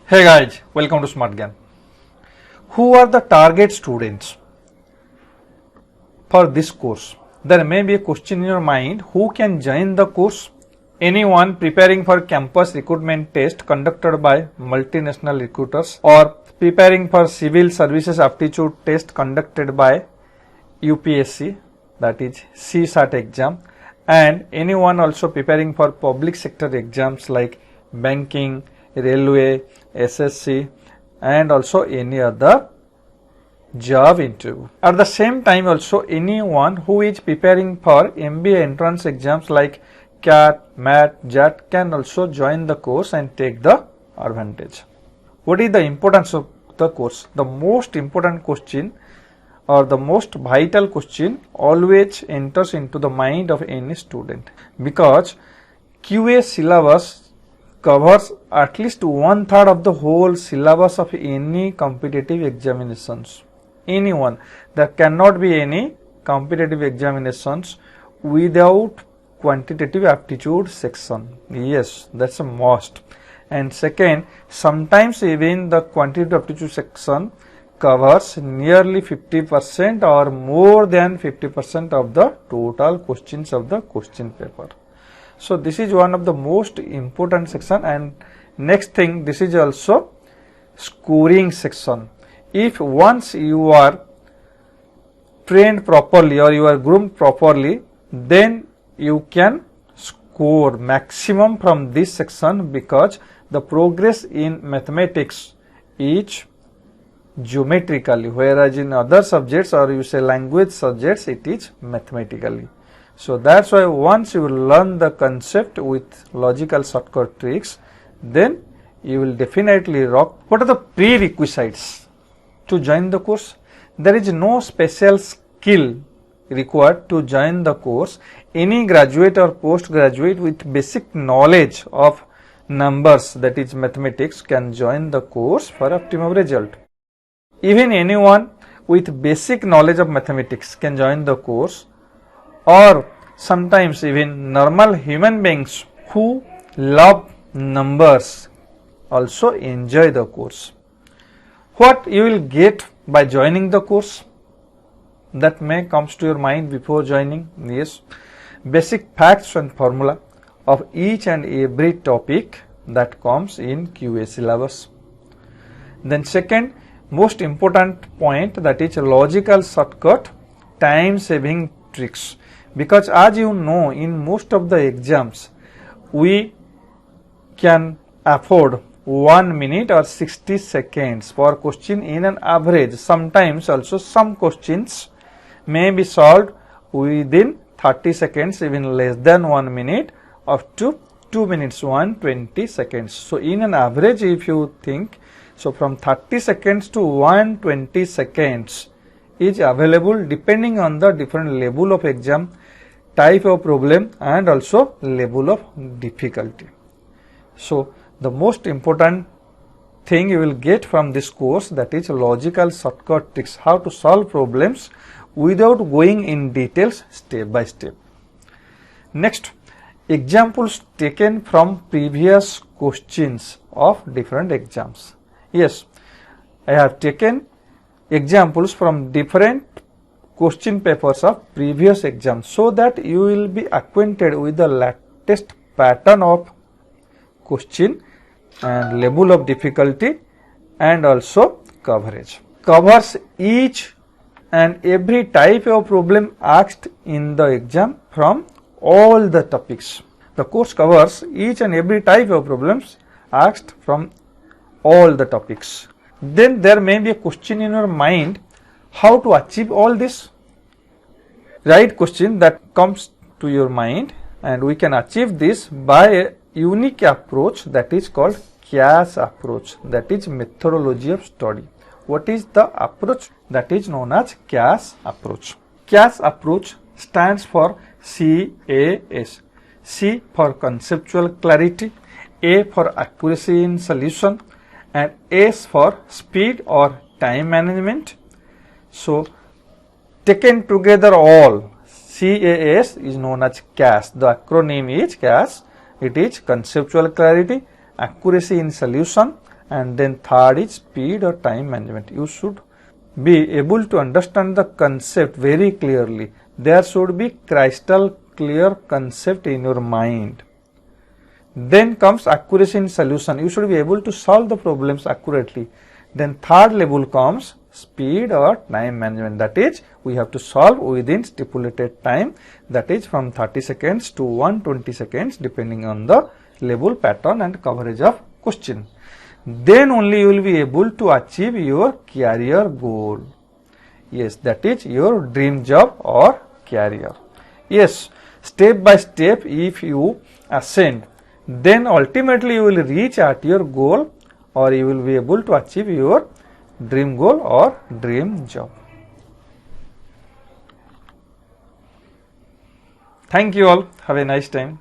Hey guys, welcome to Smart Gyan. Who are the target students for this course? There may be a question in your mind, who can join the course? Anyone preparing for campus recruitment test conducted by multinational recruiters, or preparing for civil services aptitude test conducted by UPSC, that is CSAT exam, and anyone also preparing for public sector exams like banking, railway, SSC, and also any other job interview. At the same time also, anyone who is preparing for MBA entrance exams like CAT, MAT, JAT can also join the course and take the advantage. What is the importance of the course? The most important question or the most vital question always enters into the mind of any student, because QA syllabus covers at least 1/3 of the whole syllabus of any competitive examinations. Anyone, there cannot be any competitive examinations without quantitative aptitude section. Yes, that's a must. And second, sometimes even the quantitative aptitude section covers nearly 50% or more than 50% of the total questions of the question paper. So this is one of the most important section. And next thing, this is also scoring section. If once you are trained properly or you are groomed properly, then you can score maximum from this section, because the progress in mathematics is geometrically, whereas in other subjects or you say language subjects, it is mathematically. So that's why once you learn the concept with logical shortcut tricks, then you will definitely rock. What are the prerequisites to join the course? There is no special skill required to join the course. Any graduate or postgraduate with basic knowledge of numbers, that is mathematics, can join the course for optimum result. Even anyone with basic knowledge of mathematics can join the course, or sometimes even normal human beings who love numbers also enjoy the course. What you will get by joining the course? That may comes to your mind before joining. Yes, basic facts and formula of each and every topic that comes in QA syllabus. Then second, most important point, that is logical shortcut time saving tricks. Because as you know, in most of the exams, we can afford 1 minute or 60 seconds for question in an average. Sometimes also some questions may be solved within 30 seconds, even less than 1 minute, up to 2 minutes, 120 seconds. So in an average, if you think, so from 30 seconds to 120 seconds is available depending on the different level of exam, type of problem, and also level of difficulty. So the most important thing you will get from this course, that is logical shortcut tricks, how to solve problems without going in details step by step. Next, examples taken from previous questions of different exams. Yes, I have taken examples from different question papers of previous exams, so that you will be acquainted with the latest pattern of question and level of difficulty and also coverage. Covers each and every type of problem asked in the exam from all the topics. The course covers each and every type of problems asked from all the topics. Then there may be a question in your mind, how to achieve all this? Right question that comes to your mind, and we can achieve this by a unique approach that is called CAS approach, that is methodology of study. What is the approach? That is known as CAS approach. CAS approach stands for CAS. C for conceptual clarity, A for accuracy in solution, and S for speed or time management. So taken together all, CAS is known as CAS. The acronym is CAS. It is conceptual clarity, accuracy in solution, and then third is speed or time management. You should be able to understand the concept very clearly. There should be crystal clear concept in your mind. Then comes accuracy in solution. You should be able to solve the problems accurately. Then third level comes speed or time management. That is, we have to solve within stipulated time. That is from 30 seconds to 120 seconds depending on the level, pattern and coverage of question. Then only you will be able to achieve your career goal. Yes, that is your dream job or career. Yes, step by step if you ascend, then ultimately you will reach at your goal, or you will be able to achieve your dream goal or dream job. Thank you all. Have a nice time.